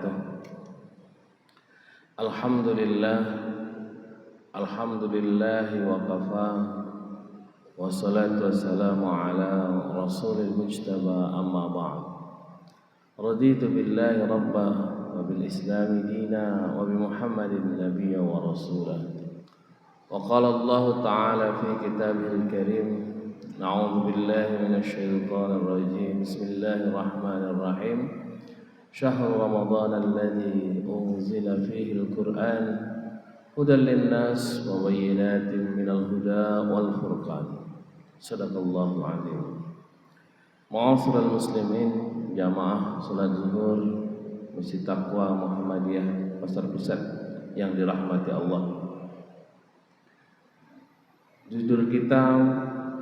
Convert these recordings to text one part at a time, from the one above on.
wabarakatuh. Alhamdulillahi wa kafa, wassalatu wassalamu ala rasulil mujtaba, amma ba'd. Raditu billahi rabbah wa bil islami dina wa bi Muhammadin nabiyya wa rasulah. Wa qala Allah ta'ala fi kitabihil karim, na'udzu billahi minasy syaithanir rajim. Bismillahirrahmanirrahim. Syahrul Ramadan alladzi unzila fihi al-Qur'an hudan lin-nas wa bayyinatin minal huda wal furqan. Shadaqallahu adzim. Ma'asyiral muslimin, jamaah salat zuhur Masjid Taqwa Muhammadiyah Pasar Pusat yang dirahmati Allah. Judul kita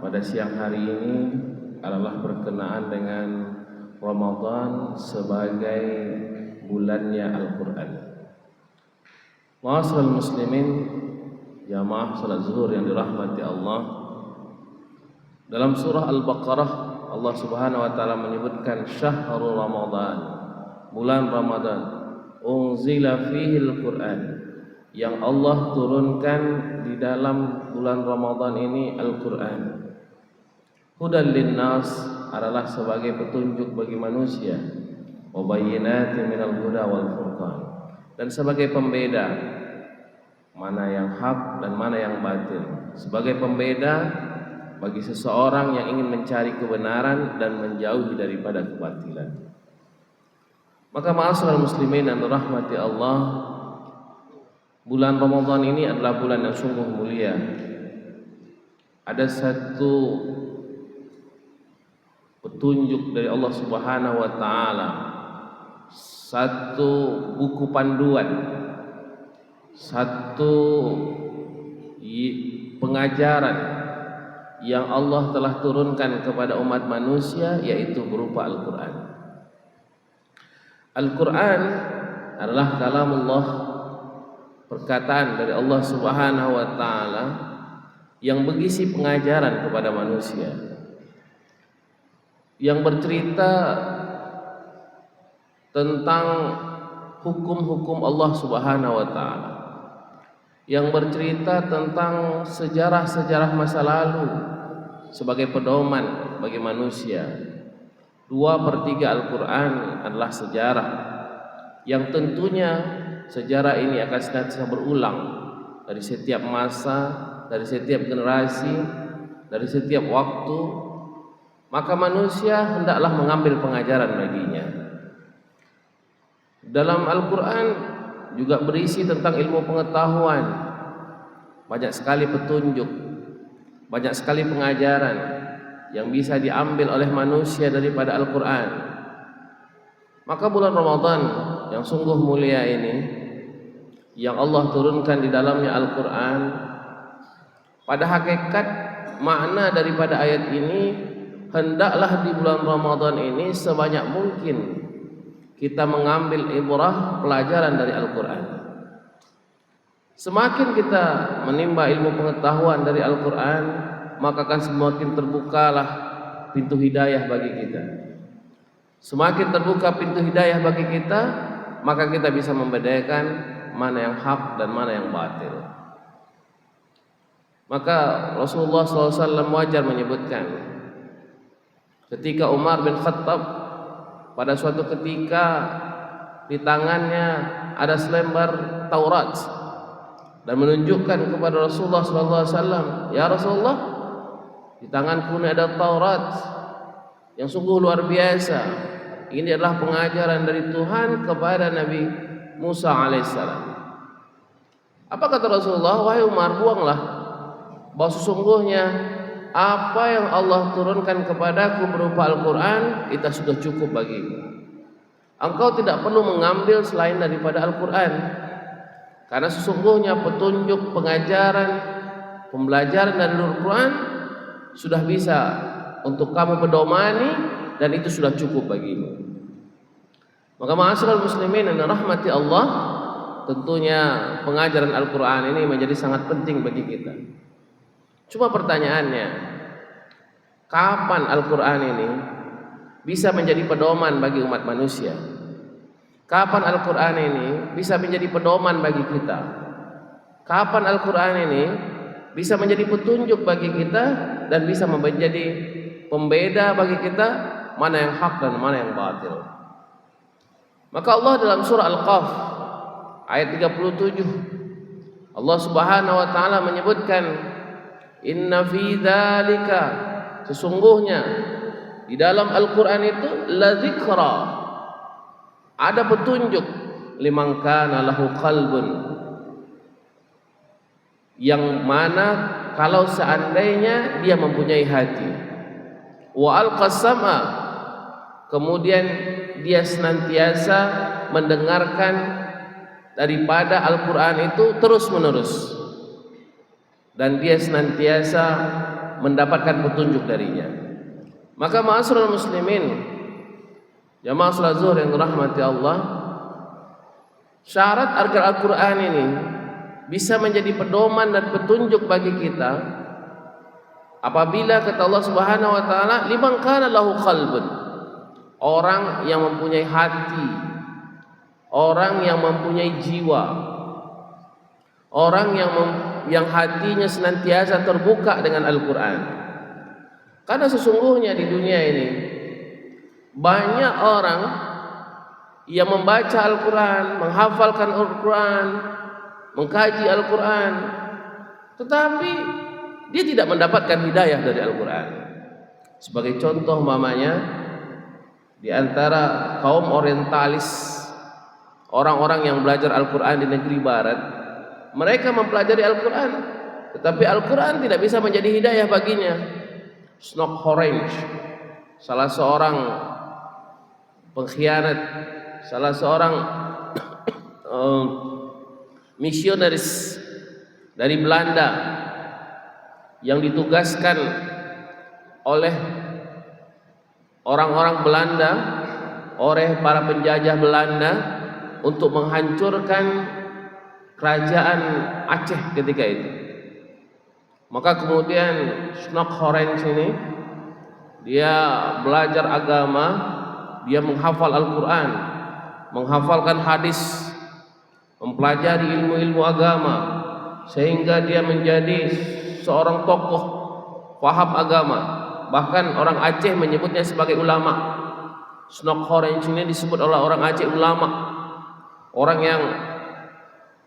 pada siang hari ini adalah berkenaan dengan Ramadan sebagai bulannya Al-Quran. Ma'asyiral muslimin, jamaah salat zuhur yang dirahmati Allah, dalam surah Al-Baqarah Allah Subhanahu wa taala menyebutkan syahrul Ramadan, bulan Ramadan, unzila fihi al-Quran, yang Allah turunkan di dalam bulan Ramadan ini Al-Quran. Hudan linnas, adalah sebagai petunjuk bagi manusia, wa bayyinatin minal huda wal furqan, dan sebagai pembeda mana yang hak dan mana yang batil, sebagai pembeda bagi seseorang yang ingin mencari kebenaran dan menjauhi daripada kebatilan. Maka ma'asyiral muslimin yang dirahmati Allah, bulan Ramadan ini adalah bulan yang sungguh mulia. Ada satu petunjuk dari Allah Subhanahu wa taala, satu buku panduan, satu pengajaran yang Allah telah turunkan kepada umat manusia, yaitu berupa Al-Quran. Al-Quran adalah kalamullah, perkataan dari Allah Subhanahu wa taala yang berisi pengajaran kepada manusia, yang bercerita tentang hukum-hukum Allah Subhanahu wa taala, yang bercerita tentang sejarah-sejarah masa lalu sebagai pedoman bagi manusia. 2/3 Al-Quran adalah sejarah, yang tentunya sejarah ini akan senantiasa berulang dari setiap masa, dari setiap generasi, dari setiap waktu. Maka manusia hendaklah mengambil pengajaran baginya. Dalam Al-Quran juga berisi tentang ilmu pengetahuan, banyak sekali petunjuk, banyak sekali pengajaran yang bisa diambil oleh manusia daripada Al-Quran. Maka bulan Ramadan yang sungguh mulia ini, yang Allah turunkan di dalamnya Al-Quran, pada hakikat makna daripada ayat ini, hendaklah di bulan Ramadan ini sebanyak mungkin kita mengambil ibrah, pelajaran dari Al-Quran. Semakin kita menimba ilmu pengetahuan dari Al-Quran, maka akan semakin terbukalah pintu hidayah bagi kita. Semakin terbuka pintu hidayah bagi kita, maka kita bisa membedakan mana yang hak dan mana yang batil. Maka Rasulullah SAW wajar menyebutkan, ketika Umar bin Khattab pada suatu ketika di tangannya ada selembar Taurat dan menunjukkan kepada Rasulullah SAW, "Ya Rasulullah, di tanganku ini ada Taurat yang sungguh luar biasa. Ini adalah pengajaran dari Tuhan kepada Nabi Musa alaihissalam." Apa kata Rasulullah? "Wahai Umar, buanglah, bahwa sesungguhnya apa yang Allah turunkan kepadaku berupa Al-Quran, itu sudah cukup bagimu. Engkau tidak perlu mengambil selain daripada Al-Quran, karena sesungguhnya petunjuk, pengajaran, pembelajaran dari Al-Quran sudah bisa untuk kamu pedomani, dan itu sudah cukup bagimu." Maka ma'asyiral muslimin yang dirahmati Allah, tentunya pengajaran Al-Quran ini menjadi sangat penting bagi kita. Cuma pertanyaannya, kapan Al-Quran ini bisa menjadi pedoman bagi umat manusia? Kapan Al-Quran ini bisa menjadi pedoman bagi kita? Kapan Al-Quran ini bisa menjadi petunjuk bagi kita dan bisa menjadi pembeda bagi kita mana yang hak dan mana yang batil? Maka Allah dalam surah Al-Qaf ayat 37 Allah Subhanahu wa taala menyebutkan, inna fi dzalika, sesungguhnya di dalam Al-Quran itu la dzikra, ada petunjuk, liman kana lahu qalbun, yang mana kalau seandainya dia mempunyai hati, wa alqasama, kemudian dia senantiasa mendengarkan daripada Al-Quran itu terus menerus, dan dia senantiasa mendapatkan petunjuk darinya. Maka ma'asyiral muslimin, jamaah salat zuhur yang dirahmati Allah, syarat agar Al-Quran ini bisa menjadi pedoman dan petunjuk bagi kita apabila kata Allah Subhanahu wa taala, liman kana lahu qalbun, orang yang mempunyai hati, orang yang mempunyai jiwa, orang yang hatinya senantiasa terbuka dengan Al-Quran. Karena sesungguhnya di dunia ini banyak orang yang membaca Al-Quran, menghafalkan Al-Quran, mengkaji Al-Quran, tetapi dia tidak mendapatkan hidayah dari Al-Quran. Sebagai contoh mamanya, di antara kaum orientalis, orang-orang yang belajar Al-Quran di negeri barat, mereka mempelajari Al-Quran, tetapi Al-Quran tidak bisa menjadi hidayah baginya. Snock Orange, salah seorang pengkhianat, salah seorang misionaris dari Belanda yang ditugaskan oleh orang-orang Belanda, oleh para penjajah Belanda untuk menghancurkan kerajaan Aceh ketika itu. Maka kemudian Snock Orange ini dia belajar agama, dia menghafal Al-Quran, menghafalkan hadis, mempelajari ilmu-ilmu agama, sehingga dia menjadi seorang tokoh paham agama. Bahkan orang Aceh menyebutnya sebagai ulama. Snock Orange ini disebut oleh orang Aceh ulama, orang yang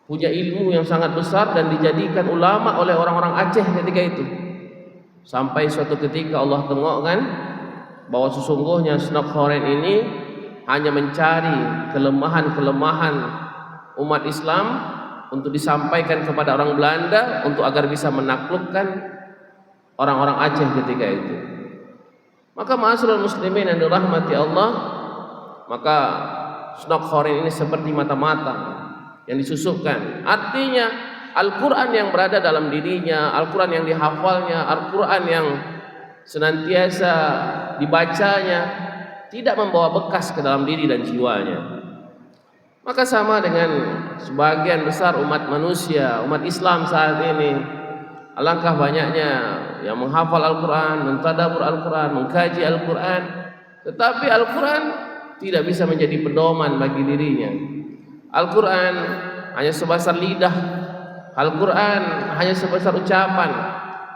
punya ilmu yang sangat besar dan dijadikan ulama oleh orang-orang Aceh ketika itu. Sampai suatu ketika Allah tengokkan bahwa sesungguhnya Snock Orange ini hanya mencari kelemahan-kelemahan umat Islam untuk disampaikan kepada orang Belanda untuk agar bisa menaklukkan orang-orang Aceh ketika itu. Maka ma'asyiral muslimin yang dirahmati Allah, maka Snock Orange ini seperti mata-mata yang disusupkan. Artinya Al-Quran yang berada dalam dirinya, Al-Quran yang dihafalnya, Al-Quran yang senantiasa dibacanya, tidak membawa bekas ke dalam diri dan jiwanya. Maka sama dengan sebagian besar umat manusia, umat Islam saat ini, alangkah banyaknya yang menghafal Al-Quran, mentadabbur Al-Quran, mengkaji Al-Quran, tetapi Al-Quran tidak bisa menjadi pedoman bagi dirinya. Al-Quran hanya sebesar lidah, Al-Quran hanya sebesar ucapan,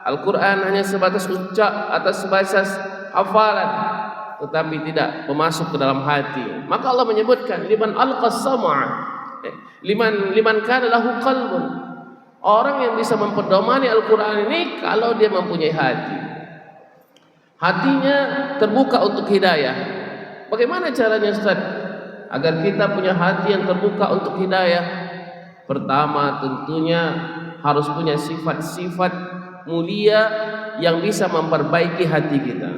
Al-Quran hanya sebatas sebatas hafalan, tetapi tidak memasuk ke dalam hati. Maka Allah menyebutkan liman alqas sam'a, liman kana lahu qalbun, orang yang bisa memperdomani Al-Quran ini kalau dia mempunyai hati, hatinya terbuka untuk hidayah. Bagaimana caranya Ustaz agar kita punya hati yang terbuka untuk hidayah? Pertama tentunya harus punya sifat-sifat mulia yang bisa memperbaiki hati kita.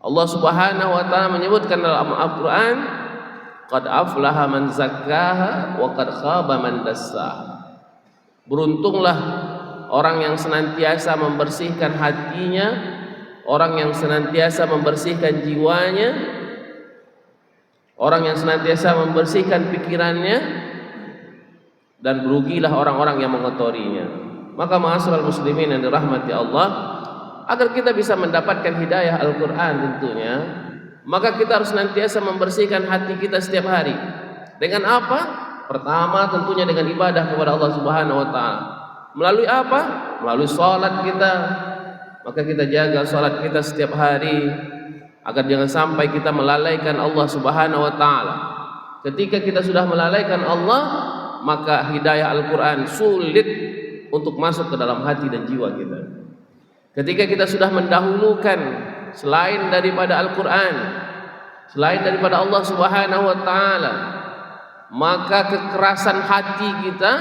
Allah Subhanahu wa taala menyebutkan dalam Al-Quran, qad aflaha man zakkaha wa qad khaba man dassaha. Beruntunglah orang yang senantiasa membersihkan hatinya, orang yang senantiasa membersihkan jiwanya, orang yang senantiasa membersihkan pikirannya, dan berugilah orang-orang yang mengotorinya. Maka ma'asyiral muslimin yang dirahmati Allah, agar kita bisa mendapatkan hidayah Al-Quran tentunya, maka kita harus senantiasa membersihkan hati kita setiap hari. Dengan apa? Pertama tentunya dengan ibadah kepada Allah Subhanahu wa taala. Melalui apa? Melalui salat kita. Maka kita jaga salat kita setiap hari agar jangan sampai kita melalaikan Allah Subhanahu wa taala. Ketika kita sudah melalaikan Allah, maka hidayah Al-Qur'an sulit untuk masuk ke dalam hati dan jiwa kita. Ketika kita sudah mendahulukan selain daripada Al-Qur'an, selain daripada Allah Subhanahu wa taala, maka kekerasan hati kita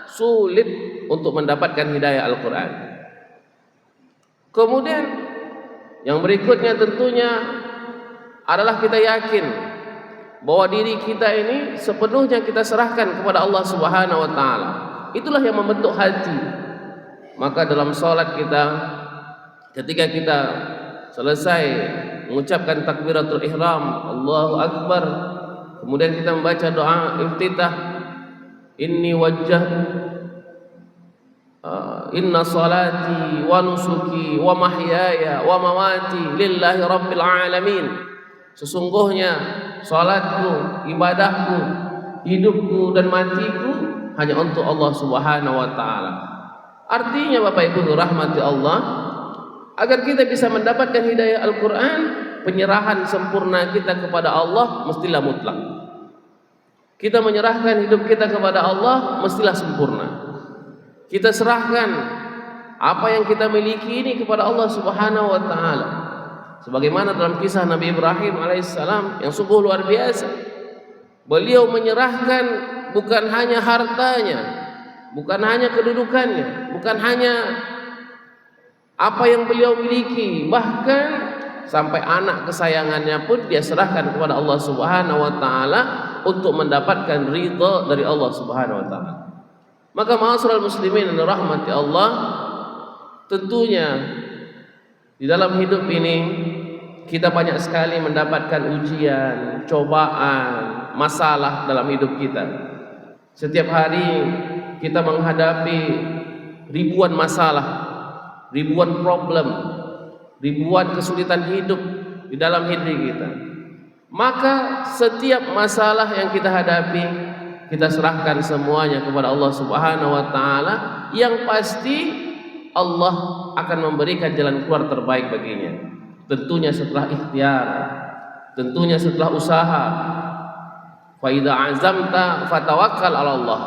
sulit untuk mendapatkan hidayah Al-Qur'an. Kemudian yang berikutnya tentunya adalah kita yakin bahwa diri kita ini sepenuhnya kita serahkan kepada Allah Subhanahu wa taala. Itulah yang membentuk hati. Maka dalam salat kita, ketika kita selesai mengucapkan takbiratul ihram, Allahu akbar, kemudian kita membaca doa iftitah, inni wajjahtu inna salati wa nusuki wa mahyaya wa mamati lillahi rabbil alamin. Sesungguhnya salatku, ibadahku, hidupku dan matiku hanya untuk Allah Subhanahu wa taala. Artinya Bapak Ibu rahmati Allah, agar kita bisa mendapatkan hidayah Al-Qur'an, penyerahan sempurna kita kepada Allah mestilah mutlak. Kita menyerahkan hidup kita kepada Allah mestilah sempurna. Kita serahkan apa yang kita miliki ini kepada Allah Subhanahu wa taala. Sebagaimana dalam kisah Nabi Ibrahim alaihissalam yang sungguh luar biasa. Beliau menyerahkan bukan hanya hartanya, bukan hanya kedudukannya, bukan hanya apa yang beliau miliki, bahkan sampai anak kesayangannya pun dia serahkan kepada Allah Subhanahu wa taala untuk mendapatkan ridha dari Allah Subhanahu wa taala. Maka ma'asyiral muslimin yang dirahmati Allah, tentunya di dalam hidup ini kita banyak sekali mendapatkan ujian, cobaan, masalah dalam hidup kita. Setiap hari kita menghadapi ribuan masalah, ribuan problem, ribuan kesulitan hidup di dalam hidup kita. Maka setiap masalah yang kita hadapi, kita serahkan semuanya kepada Allah Subhanahu wa taala, yang pasti Allah akan memberikan jalan keluar terbaik baginya. Tentunya setelah ikhtiar, tentunya setelah usaha. Fa idza azamta fatawakkal 'ala Allah.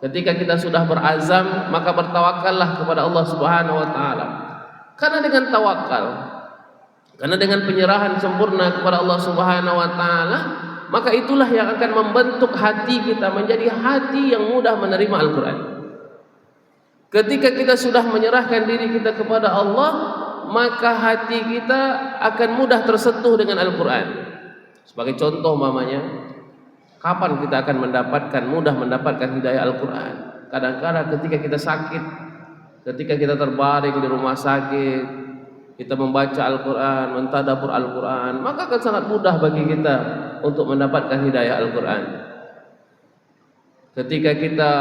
Ketika kita sudah berazam, maka bertawakallah kepada Allah Subhanahu wa taala. Karena dengan tawakal, karena dengan penyerahan sempurna kepada Allah Subhanahu wa taala, maka itulah yang akan membentuk hati kita menjadi hati yang mudah menerima Al-Qur'an. Ketika kita sudah menyerahkan diri kita kepada Allah, maka hati kita akan mudah tersentuh dengan Al-Qur'an. Sebagai contoh mamanya, kapan kita akan mudah mendapatkan hidayah Al-Qur'an? Kadang-kadang ketika kita sakit, ketika kita terbaring di rumah sakit, kita membaca Al-Qur'an, mentadabbur Al-Qur'an, maka akan sangat mudah bagi kita untuk mendapatkan hidayah Al-Qur'an. Ketika kita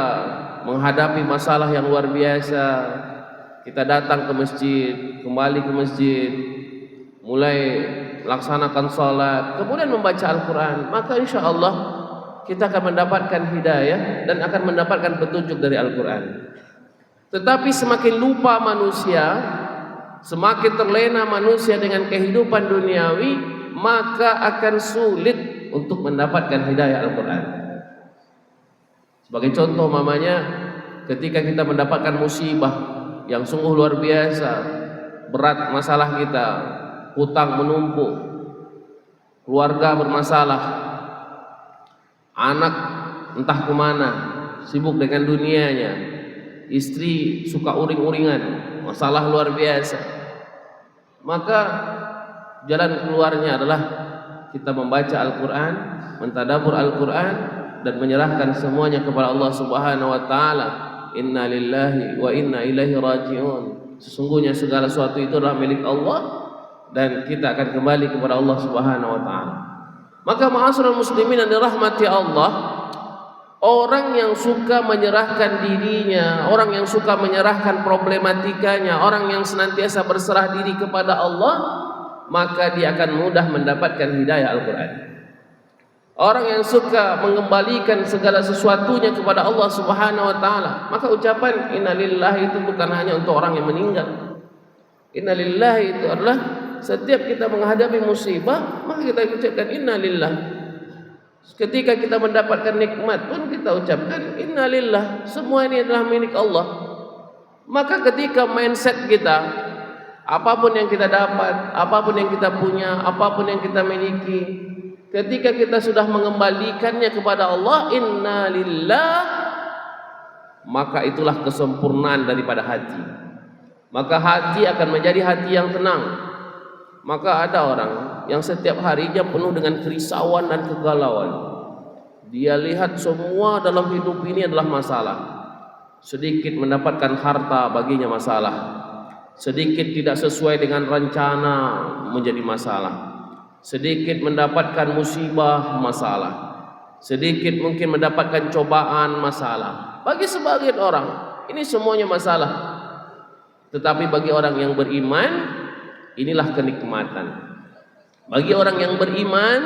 menghadapi masalah yang luar biasa, kita datang ke masjid, kembali ke masjid, mulai melaksanakan salat, kemudian membaca Al-Qur'an, maka insya Allah kita akan mendapatkan hidayah dan akan mendapatkan petunjuk dari Al-Qur'an. Tetapi semakin lupa manusia, semakin terlena manusia dengan kehidupan duniawi, maka akan sulit untuk mendapatkan hidayah Al-Qur'an. Sebagai contoh mamanya, ketika kita mendapatkan musibah yang sungguh luar biasa, berat masalah kita, hutang menumpuk, keluarga bermasalah, anak entah kemana, sibuk dengan dunianya, istri suka uring-uringan, masalah luar biasa, maka jalan keluarnya adalah kita membaca Al-Qur'an, mentadabbur Al-Qur'an, dan menyerahkan semuanya kepada Allah Subhanahu wa taala. Inna lillahi wa inna ilaihi raji'un. Sesungguhnya segala sesuatu itu adalah milik Allah dan kita akan kembali kepada Allah Subhanahu wa taala. Maka ma'asyiral muslimin yang dirahmati Allah, orang yang suka menyerahkan dirinya, orang yang suka menyerahkan problematikanya, orang yang senantiasa berserah diri kepada Allah, maka dia akan mudah mendapatkan hidayah Al-Qur'an. orang yang suka mengembalikan segala sesuatunya kepada Allah Subhanahu wa taala, maka ucapan innalillahi itu bukan hanya untuk orang yang meninggal. Innalillahi itu adalah setiap kita menghadapi musibah, maka kita ucapkan innalillah. Ketika kita mendapatkan nikmat pun kita ucapkan innalillah. Semua ini adalah milik Allah. Maka ketika mindset kita, apapun yang kita dapat, apapun yang kita punya, apapun yang kita miliki, ketika kita sudah mengembalikannya kepada Allah, innalillah, maka itulah kesempurnaan daripada hati. Maka hati akan menjadi hati yang tenang. Maka ada orang yang setiap harinya penuh dengan kerisauan dan kegalauan. Dia lihat semua dalam hidup ini adalah masalah. Sedikit mendapatkan harta baginya masalah. Sedikit tidak sesuai dengan rencana menjadi masalah. Sedikit mendapatkan musibah masalah. Sedikit mungkin mendapatkan cobaan masalah. Bagi sebagian orang ini semuanya masalah. Tetapi bagi orang yang beriman, inilah kenikmatan. Bagi orang yang beriman,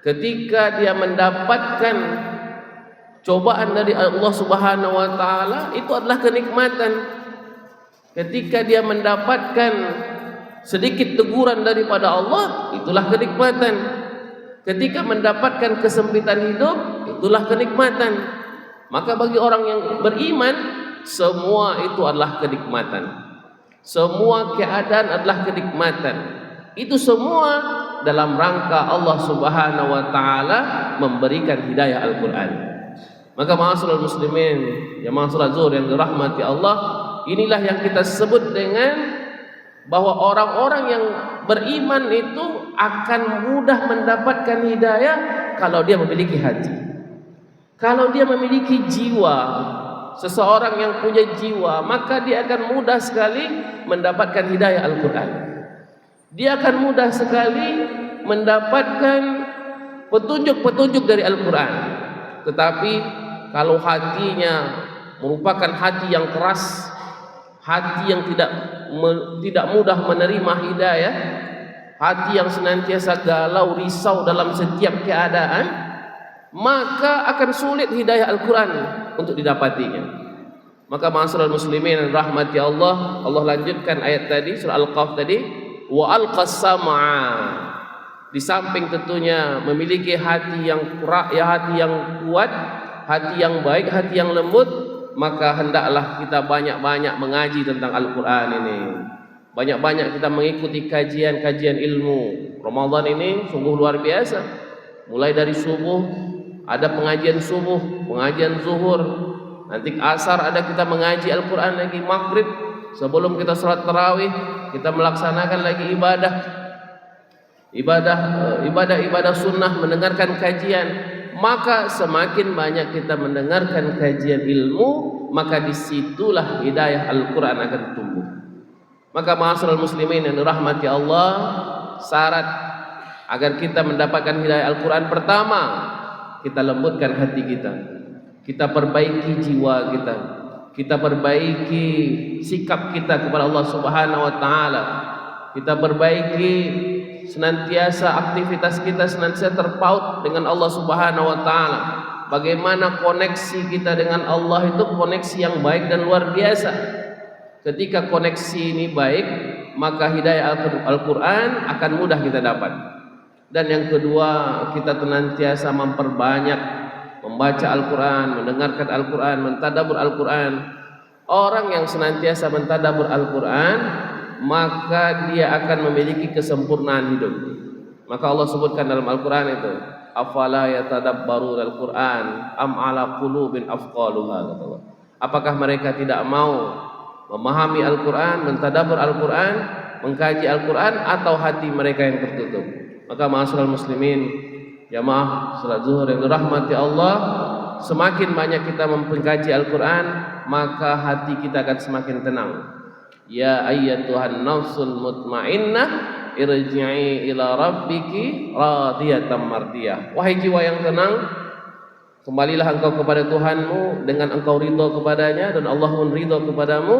ketika dia mendapatkan cobaan dari Allah Subhanahu wa taala, itu adalah kenikmatan. Ketika dia mendapatkan sedikit teguran daripada Allah, itulah kenikmatan. Ketika mendapatkan kesempitan hidup, itulah kenikmatan. Maka bagi orang yang beriman, semua itu adalah kenikmatan. Semua keadaan adalah kenikmatan. Itu semua dalam rangka Allah Subhanahu wa taala memberikan hidayah Al-Qur'an. Maka ma'asyiral muslimin, ya ma'asyiral zuhur yang dirahmati Allah, inilah yang kita sebut dengan bahwa orang-orang yang beriman itu akan mudah mendapatkan hidayah kalau dia memiliki hati. Kalau dia memiliki jiwa, seseorang yang punya jiwa, maka dia akan mudah sekali mendapatkan hidayah Al-Quran. Dia akan mudah sekali mendapatkan petunjuk-petunjuk dari Al-Quran. Tetapi kalau hatinya merupakan hati yang keras, hati yang tidak mudah menerima hidayah, hati yang senantiasa galau risau dalam setiap keadaan, maka akan sulit hidayah Al-Quran untuk didapatinya. Maka ma'asyiral muslimin rahmati Allah, Allah lanjutkan ayat tadi surah Al-Qaf tadi, wa alqas sam'a. Di samping tentunya memiliki hati yang hati yang kuat, hati yang baik, hati yang lembut, maka hendaklah kita banyak-banyak mengaji tentang Al-Quran ini. Banyak-banyak kita mengikuti kajian-kajian ilmu. Ramadan ini sungguh luar biasa. Mulai dari subuh ada pengajian subuh, pengajian zuhur, nanti asar ada kita mengaji Al-Quran lagi, maghrib sebelum kita sholat tarawih kita melaksanakan lagi ibadah sunnah, mendengarkan kajian. Maka semakin banyak kita mendengarkan kajian ilmu, maka disitulah hidayah Al-Quran akan tumbuh. Maka ma'asyiral muslimin yang dirahmati Allah, syarat agar kita mendapatkan hidayah Al-Quran, pertama kita lembutkan hati kita, kita perbaiki jiwa kita, kita perbaiki sikap kita kepada Allah Subhanahu wa taala, kita perbaiki senantiasa aktivitas kita senantiasa terpaut dengan Allah Subhanahu wa taala. Bagaimana koneksi kita dengan Allah itu koneksi yang baik dan luar biasa. Ketika koneksi ini baik, maka hidayah Al-Quran akan mudah kita dapat. Dan yang kedua, kita senantiasa memperbanyak membaca Al-Quran, mendengarkan Al-Quran, mentadabbur Al-Quran. Orang yang senantiasa mentadabbur Al-Quran, maka dia akan memiliki kesempurnaan hidup. Maka Allah sebutkan dalam Al-Quran itu, afala yatadabbarun Al-Quran am ala qulubin afqaluha, kata Allah. Apakah mereka tidak mau memahami Al-Quran, mentadabbur Al-Quran, mengkaji Al-Quran, atau hati mereka yang tertutup? Maka ma'asyiral muslimin, jamaah salat zuhur yang dirahmati Allah, semakin banyak kita mengkaji Al-Quran, maka hati kita akan semakin tenang. Ya ayyatuhan nafsul mutmainnah, irji'i ila rabbiki radiyatan mardiyah. Wahai jiwa yang tenang, kembalilah engkau kepada Tuhanmu dengan engkau ridho kepadanya dan Allah pun ridho kepadamu.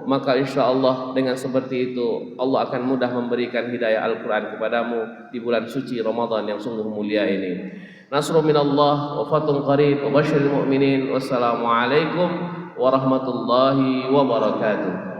maka insya Allah dengan seperti itu Allah akan mudah memberikan hidayah Al-Quran kepadamu di bulan suci Ramadan yang sungguh mulia ini. Nasrun minallah wa fatun qarib wa basyiril mu'minin. Wassalamualaikum warahmatullahi wabarakatuh.